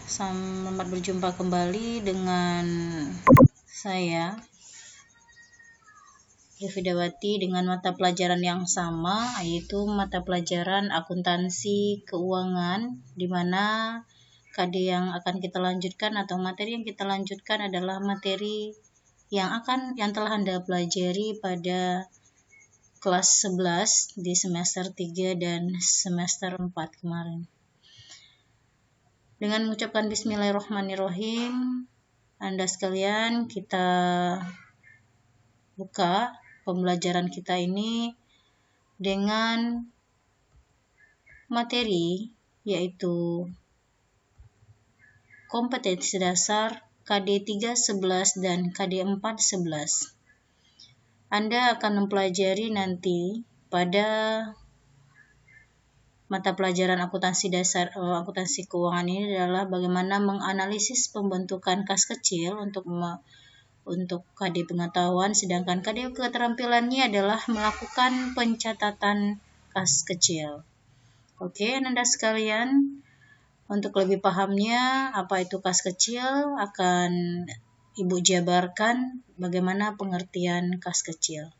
Selamat berjumpa kembali dengan saya, Rifidawati, dengan mata pelajaran yang sama, yaitu mata pelajaran akuntansi keuangan, di mana KD yang akan kita lanjutkan atau materi yang kita lanjutkan adalah materi yang telah Anda pelajari pada kelas 11 di semester 3 dan semester 4 kemarin. Dengan mengucapkan bismillahirrahmanirrahim, Anda sekalian, kita buka pembelajaran kita ini dengan materi yaitu kompetensi dasar KD 311 dan KD 411. Anda akan mempelajari nanti pada mata pelajaran akuntansi dasar akuntansi keuangan ini adalah bagaimana menganalisis pembentukan kas kecil untuk KD pengetahuan, sedangkan KD keterampilannya adalah melakukan pencatatan kas kecil. Oke, Anda sekalian, untuk lebih pahamnya apa itu kas kecil akan Ibu jabarkan bagaimana pengertian kas kecil.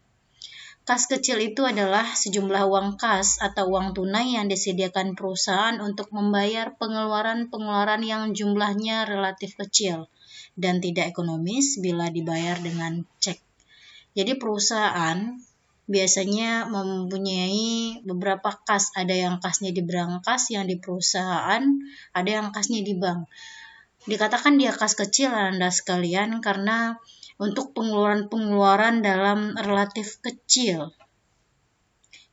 Kas kecil itu adalah sejumlah uang kas atau uang tunai yang disediakan perusahaan untuk membayar pengeluaran-pengeluaran yang jumlahnya relatif kecil dan tidak ekonomis bila dibayar dengan cek. Jadi perusahaan biasanya mempunyai beberapa kas, ada yang kasnya di berangkas, yang di perusahaan, ada yang kasnya di bank. Dikatakan dia kas kecil Anda sekalian karena untuk pengeluaran-pengeluaran dalam relatif kecil.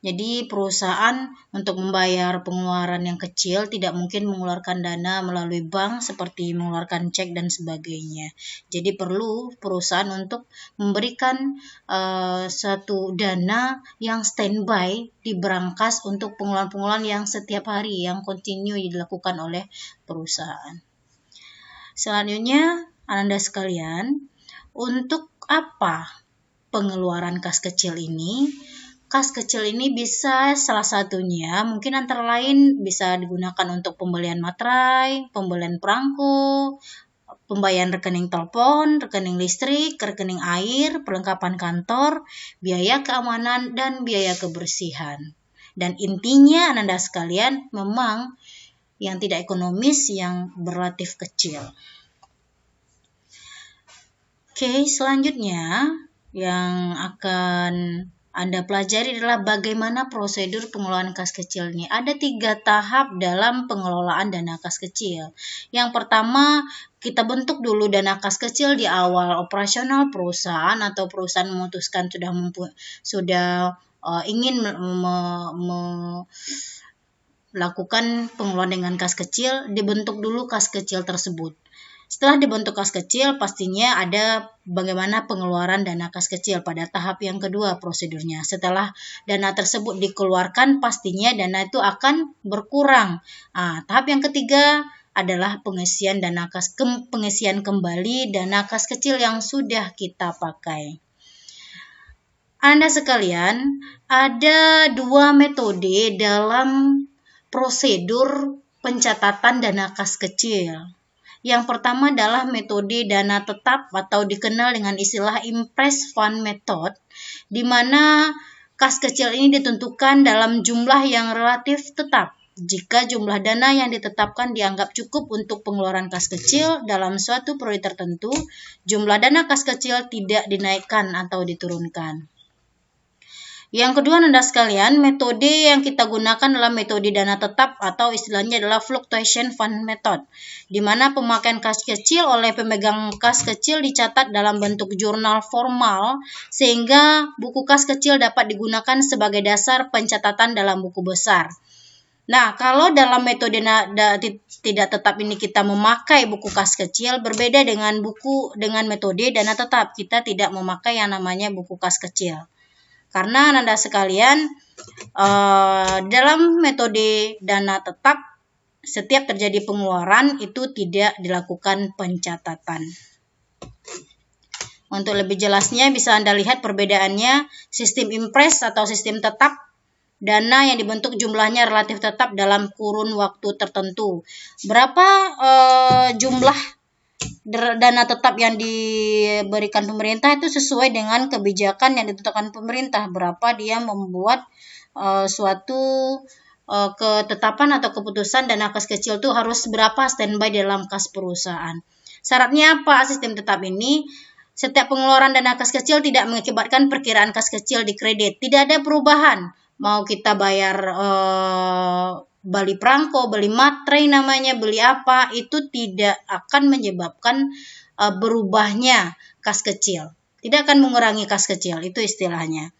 Jadi perusahaan untuk membayar pengeluaran yang kecil tidak mungkin mengeluarkan dana melalui bank seperti mengeluarkan cek dan sebagainya. Jadi perlu perusahaan untuk memberikan satu dana yang standby di berangkas untuk pengeluaran-pengeluaran yang setiap hari yang kontinu dilakukan oleh perusahaan. Selanjutnya, Anda sekalian, untuk apa pengeluaran kas kecil ini? Kas kecil ini bisa salah satunya mungkin antara lain bisa digunakan untuk pembelian materai, pembelian perangko, pembayaran rekening telepon, rekening listrik, rekening air, perlengkapan kantor, biaya keamanan, dan biaya kebersihan. Dan intinya Anda sekalian memang yang tidak ekonomis yang relatif kecil. Oke, selanjutnya yang akan Anda pelajari adalah bagaimana prosedur pengelolaan kas kecil ini. Ada 3 tahap dalam pengelolaan dana kas kecil. Yang pertama, kita bentuk dulu dana kas kecil di awal operasional perusahaan atau perusahaan memutuskan sudah ingin melakukan pengelolaan dengan kas kecil, dibentuk dulu kas kecil tersebut. Setelah dibentuk kas kecil, pastinya ada bagaimana pengeluaran dana kas kecil pada tahap yang kedua prosedurnya. Setelah dana tersebut dikeluarkan, pastinya dana itu akan berkurang. Tahap yang ketiga adalah pengisian kembali dana kas kecil yang sudah kita pakai. Anda sekalian, ada 2 metode dalam prosedur pencatatan dana kas kecil. Yang pertama adalah metode dana tetap atau dikenal dengan istilah Impress Fund Method, di mana kas kecil ini ditentukan dalam jumlah yang relatif tetap. Jika jumlah dana yang ditetapkan dianggap cukup untuk pengeluaran kas kecil dalam suatu periode tertentu, jumlah dana kas kecil tidak dinaikkan atau diturunkan. Yang kedua, Anda sekalian, metode yang kita gunakan adalah metode dana tetap atau istilahnya adalah Fluctuation Fund Method, di mana pemakaian kas kecil oleh pemegang kas kecil dicatat dalam bentuk jurnal formal sehingga buku kas kecil dapat digunakan sebagai dasar pencatatan dalam buku besar. Nah, kalau dalam metode tidak tetap ini kita memakai buku kas kecil, berbeda dengan metode dana tetap, kita tidak memakai yang namanya buku kas kecil. Karena Anda sekalian, dalam metode dana tetap, setiap terjadi pengeluaran itu tidak dilakukan pencatatan. Untuk lebih jelasnya bisa Anda lihat perbedaannya sistem impress atau sistem tetap dana yang dibentuk jumlahnya relatif tetap dalam kurun waktu tertentu. Berapa jumlah dana tetap yang diberikan pemerintah itu sesuai dengan kebijakan yang ditentukan pemerintah. Berapa dia membuat suatu ketetapan atau keputusan dana kas kecil itu harus berapa standby dalam kas perusahaan. Syaratnya apa sistem tetap ini? Setiap pengeluaran dana kas kecil tidak mengakibatkan perkiraan kas kecil di kredit. Tidak ada perubahan. Mau kita bayar beli perangko, beli materai namanya, beli apa, itu tidak akan menyebabkan berubahnya kas kecil. Tidak akan mengurangi kas kecil, itu istilahnya.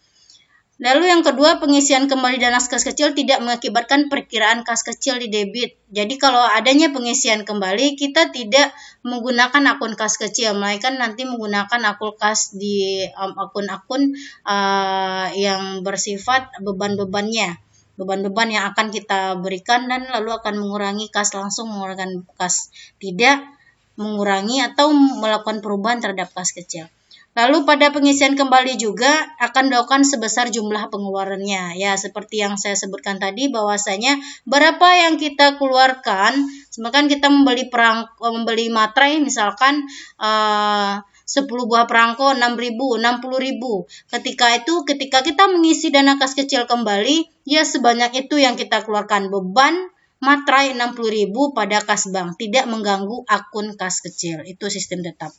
Lalu yang kedua, pengisian kembali dana kas kecil tidak mengakibatkan perkiraan kas kecil di debit. Jadi kalau adanya pengisian kembali, kita tidak menggunakan akun kas kecil, melainkan nanti menggunakan akun kas di akun-akun yang bersifat beban-bebannya. Beban-beban yang akan kita berikan dan lalu akan mengurangi kas langsung, mengurangi kas tidak mengurangi atau melakukan perubahan terhadap kas kecil. Lalu pada pengisian kembali juga akan dilakukan sebesar jumlah pengeluarannya. Ya, seperti yang saya sebutkan tadi bahwasanya berapa yang kita keluarkan, misalkan kita membeli materai misalkan 10 buah perangko 6.000, 60.000. Ketika kita mengisi dana kas kecil kembali, ya sebanyak itu yang kita keluarkan. Beban materai 60.000 pada kas bank, tidak mengganggu akun kas kecil. Itu sistem tetap.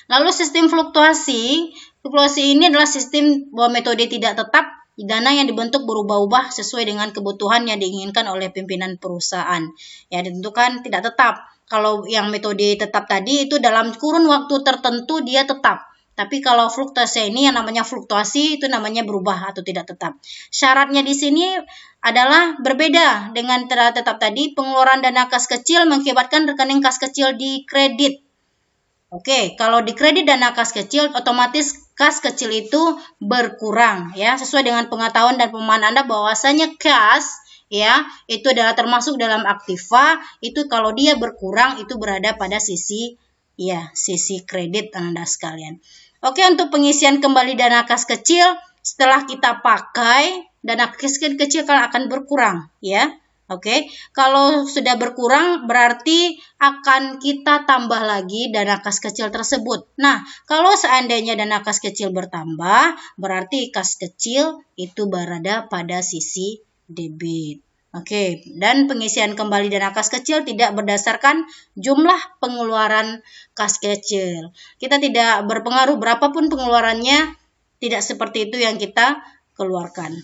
Lalu sistem fluktuasi. Fluktuasi ini adalah sistem metode tidak tetap, dana yang dibentuk berubah-ubah sesuai dengan kebutuhan yang diinginkan oleh pimpinan perusahaan. Ya, ditentukan tidak tetap. Kalau yang metode tetap tadi itu dalam kurun waktu tertentu dia tetap. Tapi kalau fluktuasi ini yang namanya fluktuasi itu namanya berubah atau tidak tetap. Syaratnya di sini adalah berbeda dengan tetap tadi. Pengeluaran dana kas kecil mengakibatkan rekening kas kecil di kredit. Oke, kalau di kredit dana kas kecil, otomatis kas kecil itu berkurang, ya, sesuai dengan pengetahuan dan pemahaman Anda bahwasanya kas, ya, itu adalah termasuk dalam aktiva. Itu kalau dia berkurang itu berada pada sisi kredit Anda sekalian. Oke, untuk pengisian kembali dana kas kecil setelah kita pakai, dana kas kecil akan berkurang, ya. Oke, kalau sudah berkurang berarti akan kita tambah lagi dana kas kecil tersebut. Nah, kalau seandainya dana kas kecil bertambah, berarti kas kecil itu berada pada sisi debit. Oke, dan pengisian kembali dana kas kecil tidak berdasarkan jumlah pengeluaran kas kecil. Kita tidak berpengaruh berapapun pengeluarannya, tidak seperti itu yang kita keluarkan.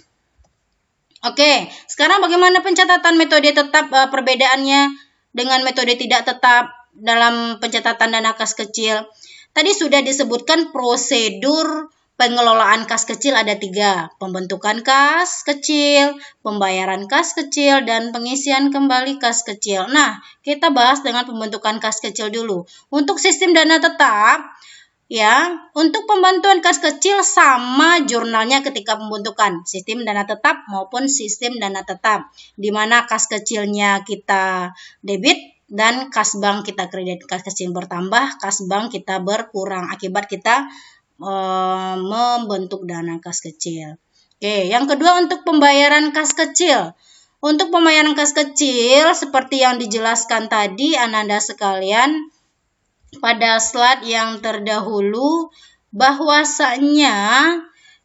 Oke, sekarang bagaimana pencatatan metode tetap, perbedaannya dengan metode tidak tetap dalam pencatatan dana kas kecil? Tadi sudah disebutkan prosedur pengelolaan kas kecil ada 3. Pembentukan kas kecil, pembayaran kas kecil, dan pengisian kembali kas kecil. Nah, kita bahas dengan pembentukan kas kecil dulu. Untuk sistem dana tetap, ya, untuk pembantuan kas kecil sama jurnalnya ketika pembentukan sistem dana tetap maupun sistem dana tetap, di mana kas kecilnya kita debit dan kas bank kita kredit. Kas kecil bertambah, kas bank kita berkurang akibat kita membentuk dana kas kecil. Oke, yang kedua untuk pembayaran kas kecil. Untuk pembayaran kas kecil seperti yang dijelaskan tadi Ananda sekalian pada slide yang terdahulu, bahwasanya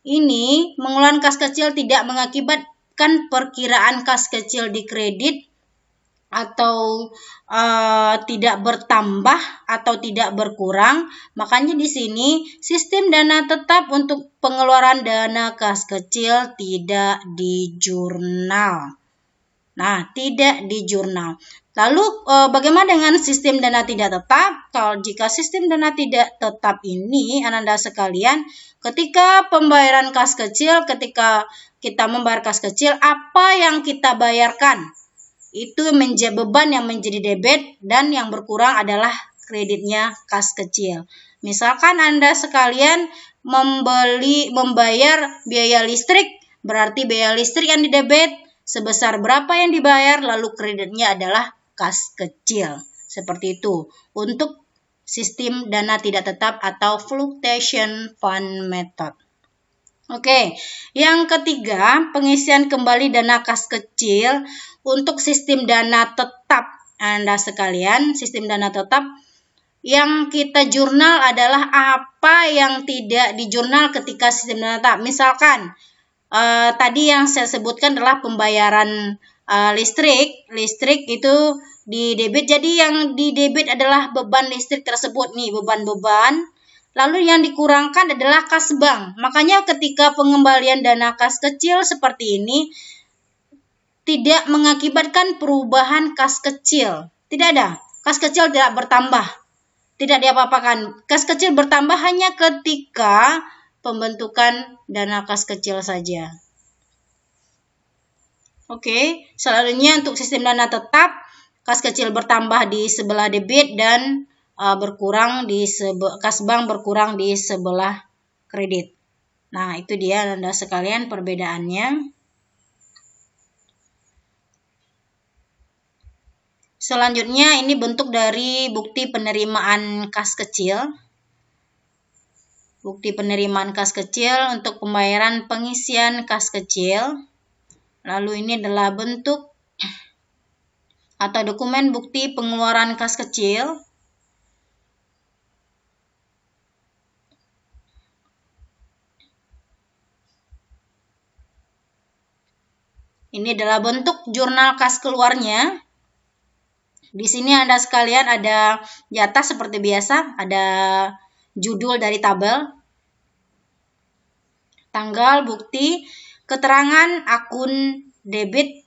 ini mengeluarkan kas kecil tidak mengakibatkan perkiraan kas kecil di kredit atau tidak bertambah atau tidak berkurang. Makanya di sini sistem dana tetap untuk pengeluaran dana kas kecil tidak di jurnal. Nah, tidak di jurnal. Lalu bagaimana dengan sistem dana tidak tetap? Kalau jika sistem dana tidak tetap ini, Ananda sekalian, ketika pembayaran kas kecil, ketika kita membayar kas kecil, apa yang kita bayarkan? Itu menjadi beban yang menjadi debit dan yang berkurang adalah kreditnya kas kecil. Misalkan Anda sekalian membayar biaya listrik, berarti biaya listrik yang didebit sebesar berapa yang dibayar, lalu kreditnya adalah kas kecil. Seperti itu untuk sistem dana tidak tetap atau fluctuation fund method. Oke, yang ketiga, pengisian kembali dana kas kecil untuk sistem dana tetap. Anda sekalian, sistem dana tetap yang kita jurnal adalah apa yang tidak dijurnal ketika sistem dana tetap. Misalkan, tadi yang saya sebutkan adalah pembayaran listrik itu di debit. Jadi yang di debit adalah beban listrik tersebut nih, beban-beban. Lalu yang dikurangkan adalah kas bank. Makanya ketika pengembalian dana kas kecil seperti ini tidak mengakibatkan perubahan kas kecil. Tidak ada. Kas kecil tidak bertambah. Tidak diapa-apakan. Kas kecil bertambah hanya ketika pembentukan dana kas kecil saja. Oke, selanjutnya untuk sistem dana tetap, kas kecil bertambah di sebelah debit dan berkurang di kas bank berkurang di sebelah kredit. Nah, itu dia Anda sekalian perbedaannya. Selanjutnya ini bentuk dari bukti penerimaan kas kecil. Bukti penerimaan kas kecil untuk pembayaran pengisian kas kecil. Lalu ini adalah bentuk atau dokumen bukti pengeluaran kas kecil. Ini adalah bentuk jurnal kas keluarnya. Di sini Anda sekalian ada di atas seperti biasa, ada judul dari tabel, tanggal, bukti, keterangan akun debit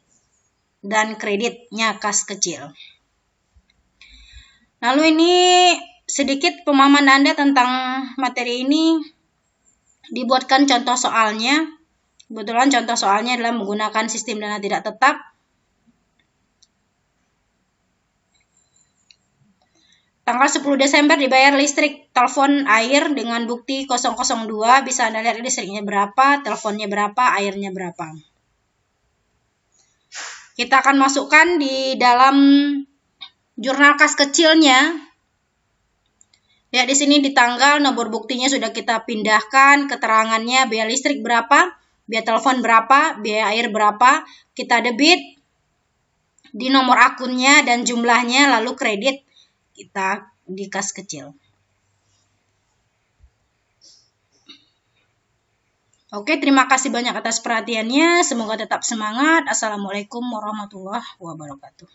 dan kreditnya kas kecil. Lalu ini sedikit pemahaman Anda tentang materi ini, dibuatkan contoh soalnya. Kebetulan contoh soalnya adalah menggunakan sistem dana tidak tetap. Tanggal 10 Desember dibayar listrik, telepon, air dengan bukti 002. Bisa Anda lihat listriknya berapa, teleponnya berapa, airnya berapa. Kita akan masukkan di dalam jurnal kas kecilnya. Lihat di sini di tanggal, nomor buktinya sudah kita pindahkan, keterangannya biaya listrik berapa, biaya telepon berapa, biaya air berapa, kita debit di nomor akunnya dan jumlahnya, lalu kredit kita di kas kecil. Oke, terima kasih banyak atas perhatiannya. Semoga tetap semangat. Assalamualaikum warahmatullahi wabarakatuh.